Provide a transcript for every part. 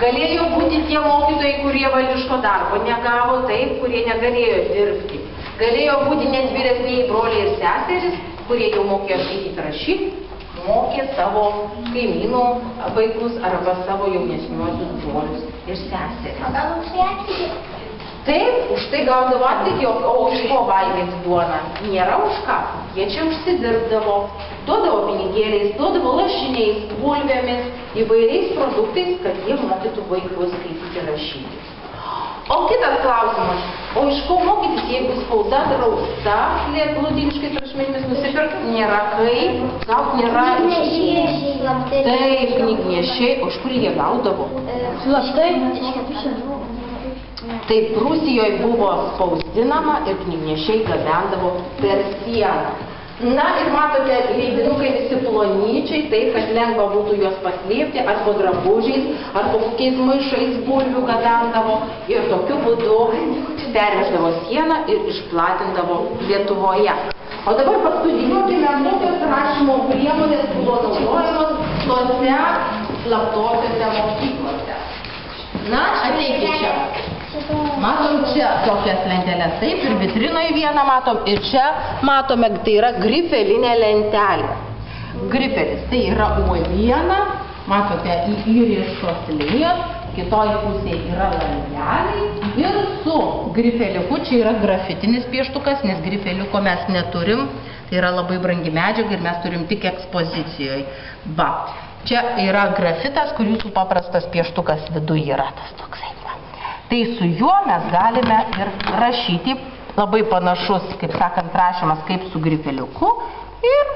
Galėjo būti tie mokytojai, kurie valdiško darbo negavo, taip, kurie negalėjo dirbti. Galėjo būti net vyresniai broliai ir seserys, kurie jau mokėjo skaityti rašyti, mokė savo kaimynų vaikus arba savo jaunesniuosius brolius ir seserys. O gal už tai atlygį? Taip, už tai gaudavo atlygį, o už ko valgyti duoną? Nėra už ką. Jie čia užsidirbdavo, duodavo pinigėliais, duodavo lašiniais, bulvėmis, įvairiais produktais, kad jie mokytų vaikus skaityti ir rašyti. O kitas klausimas, o iš ko mokytis, jeigu spauda drausta, lotyniškais rašmenimis nusipirkti nėra kaip, gauti nėra Knygnešiai, slaptai. Taip, knygnešiai, o iš kur jie gaudavo? Slaptai. Taip, Rusijoje buvo spausdinama ir knygnešiai gabendavo per sieną. Na ir matote, leidinukai visi plonyčiai, taip, kad lengva būtų juos paslėpti, ar po drabužiais, ar po kokiais maišais bulvių gabendavo ir tokiu būdu perveždavo sieną ir išplatindavo Lietuvoje. O dabar pastudijuokime, kokios rašymo priemonės buvo naudojamos tose slaptosiose mokyklose. Na, ateikit čia. Matom čia tokias lentelės, taip, ir vitrinoje vieną matom, ir čia matome, tai yra grifelinė lentelė. Grifelis, tai yra uoliena, matote, įrištos linijos, kitoj pusėje yra langelai ir su grifeliuku, čia yra grafitinis pieštukas, nes grifeliuko mes neturim, tai yra labai brangi medžiaga ir mes turim tik ekspozicijoje. Va, čia yra grafitas, kur jūsų paprastas pieštukas viduje yra tas toksai. Tai su juo mes galime ir rašyti, labai panašus, kaip sakant, rašymas kaip su grifeliuku ir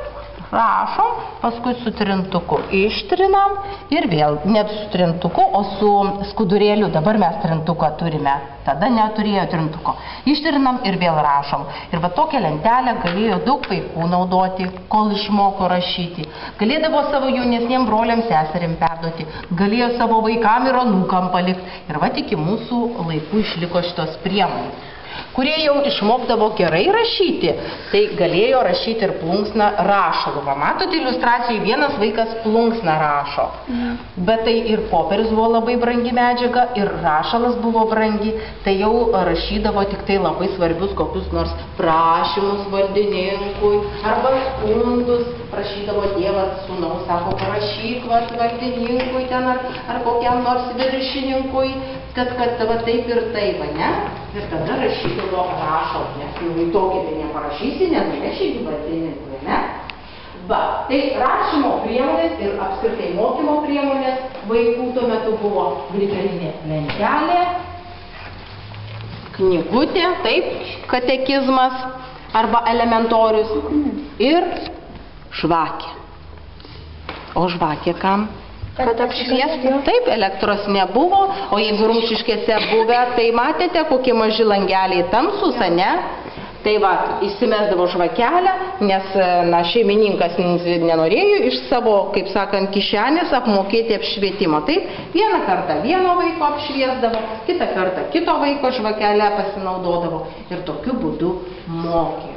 rašom, paskui su trintuku ištrinam ir vėl, ne su trintuku, o su skudurėliu, dabar mes trintuką turime, tada neturėjo trintuko, ištrinam ir vėl rašom. Ir va tokią lentelę galėjo daug vaikų naudoti, kol išmoko rašyti, galėdavo savo jaunesniem broliam seserim perduoti, galėjo savo vaikam ir anūkam palikti. Ir va iki mūsų laikų išliko šitos priemonės. Kurie jau išmokdavo gerai rašyti, tai galėjo rašyti ir plunksną rašalu. Va, matote iliustracijoje, vienas vaikas plunksną rašo. Bet tai ir popierius buvo labai brangi medžiaga, ir rašalas buvo brangi, tai jau rašydavo tik tai labai svarbius kokius nors prašymus valdininkui, arba skundus, prašydavo tėvas sūnaus, sako, parašyk valdininkui ten, ar kokiam nors viršininkui, kad va taip ir taip, ne? Ir tada rašydavo rašalą, nes jau į tokį tai neparašysi, nenuveši į valdininkui, ne? Va, tai rašymo priemonės ir apskritai mokymo priemonės vaikų tuo metu buvo grifelinė lentelė, knygutė, taip, katekizmas arba elementorius ir žvakė. O žvakė kam? Kad apšviestų. Taip, elektros nebuvo, o jeigu Rumšiškėse buvę, tai matėte, kokie maži langeliai tamsūs, ne? Tai va, įsimesdavo žvakelę, nes šeimininkas nenorėjo iš savo, kaip sakant, kišenės apmokėti apšvietimo. Taip, vieną kartą vieno vaiko apšviesdavo, kitą kartą kito vaiko žvakelę pasinaudodavo ir tokiu būdu mokė.